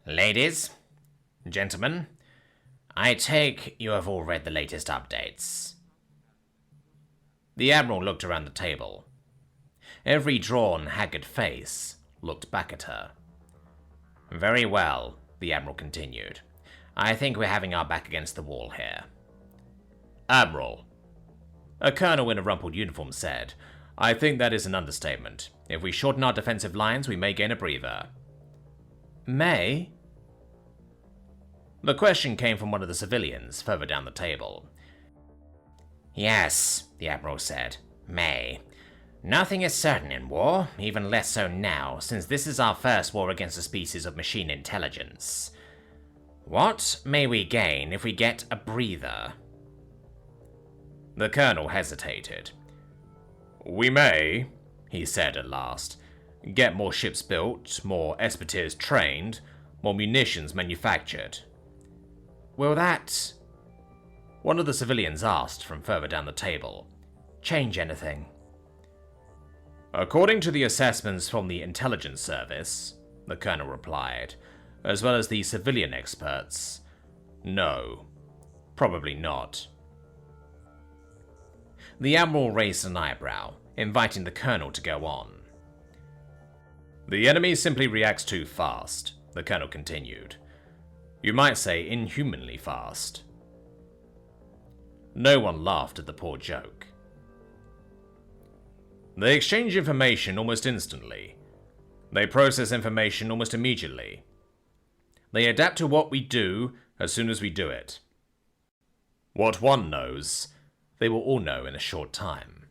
Ladies, gentlemen, I take you have all read the latest updates. The Admiral looked around the table. Every drawn, haggard face looked back at her. Very well, the Admiral continued. I think we're having our back against the wall here. Admiral, a colonel in a rumpled uniform said, I think that is an understatement. If we shorten our defensive lines, we may gain a breather. May? The question came from one of the civilians further down the table. Yes, the Admiral said. May. Nothing is certain in war, even less so now, since this is our first war against a species of machine intelligence. What may we gain if we get a breather? The Colonel hesitated. We may, he said at last, get more ships built, more Espeteers trained, more munitions manufactured. Will that, one of the civilians asked from further down the table, change anything? According to the assessments from the intelligence service, the Colonel replied, as well as the civilian experts, no, probably not. The Admiral raised an eyebrow, inviting the Colonel to go on. The enemy simply reacts too fast, the Colonel continued. You might say inhumanly fast. No one laughed at the poor joke. They exchange information almost instantly. They process information almost immediately. They adapt to what we do as soon as we do it. What one knows, they will all know in a short time.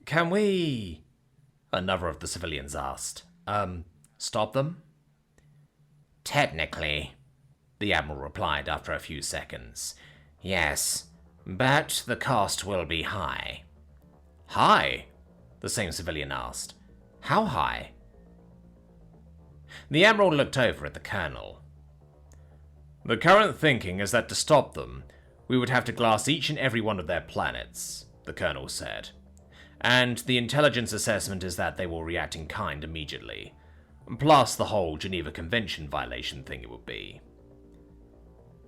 Can we, another of the civilians asked, stop them? Technically, the Admiral replied after a few seconds. Yes, but the cost will be high. High? The same civilian asked. How high? The Admiral looked over at the Colonel. The current thinking is that to stop them, we would have to glass each and every one of their planets, the Colonel said. And the intelligence assessment is that they will react in kind immediately. Plus the whole Geneva Convention violation thing it would be.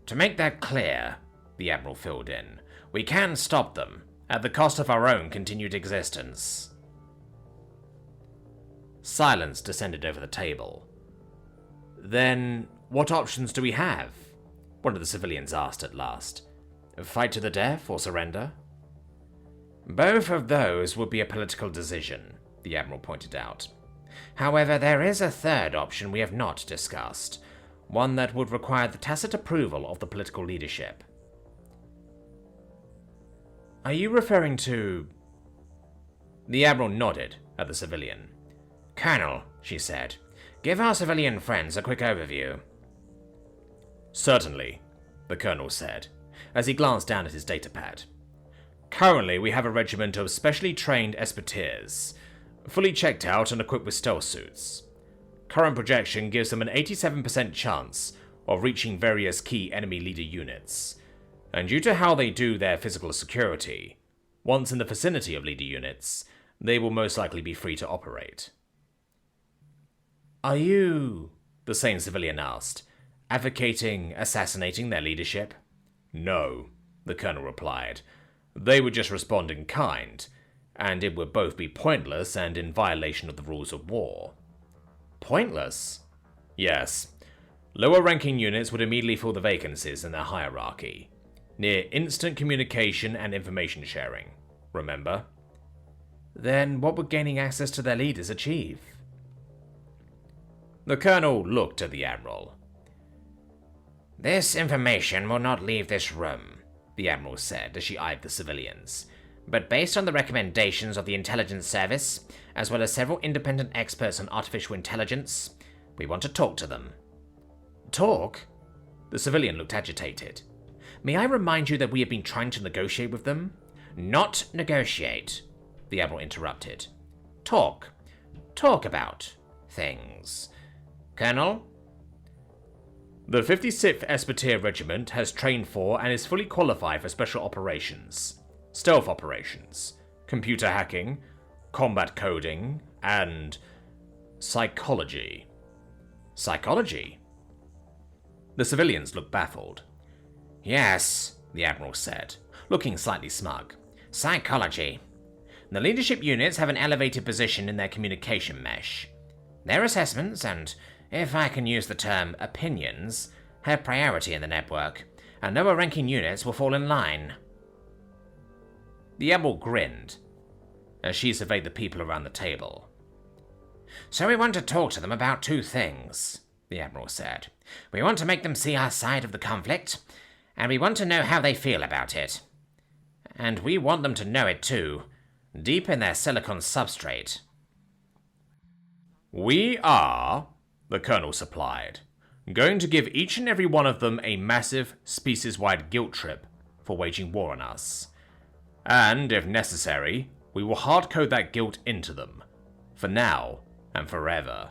To make that clear, the Admiral filled in, we can stop them, at the cost of our own continued existence. Silence descended over the table. Then, what options do we have? One of the civilians asked at last. Fight to the death or surrender? Both of those would be a political decision, the Admiral pointed out. However, there is a third option we have not discussed, one that would require the tacit approval of the political leadership. Are you referring to... The Admiral nodded at the civilian. Colonel, she said, give our civilian friends a quick overview. Certainly, the Colonel said, as he glanced down at his datapad. Currently, we have a regiment of specially trained Espeteers, fully checked out and equipped with stealth suits. Current projection gives them an 87% chance of reaching various key enemy leader units, and due to how they do their physical security, once in the vicinity of leader units, they will most likely be free to operate. Are you, the same civilian asked, advocating assassinating their leadership? No, the Colonel replied. They would just respond in kind, and it would both be pointless and in violation of the rules of war. Pointless? Yes. Lower-ranking units would immediately fill the vacancies in their hierarchy, near instant communication and information sharing, remember? Then what would gaining access to their leaders achieve? The Colonel looked at the Admiral. This information will not leave this room, the Admiral said as she eyed the civilians. But based on the recommendations of the intelligence service, as well as several independent experts on artificial intelligence, we want to talk to them. Talk? The civilian looked agitated. May I remind you that we have been trying to negotiate with them? Not negotiate, the Admiral interrupted. Talk. Talk about things. Colonel? The 56th Espeteer Regiment has trained for and is fully qualified for special operations, stealth operations, computer hacking, combat coding, and psychology. Psychology? The civilians looked baffled. Yes, the Admiral said, looking slightly smug. Psychology. The leadership units have an elevated position in their communication mesh. Their assessments, and, if I can use the term, opinions, have priority in the network, and lower-ranking units will fall in line. The Admiral grinned as she surveyed the people around the table. So we want to talk to them about two things, the Admiral said. We want to make them see our side of the conflict, and we want to know how they feel about it. And we want them to know it too, deep in their silicon substrate. We are, the Colonel supplied, going to give each and every one of them a massive, species-wide guilt trip for waging war on us. And, if necessary, we will hard-code that guilt into them, for now and forever.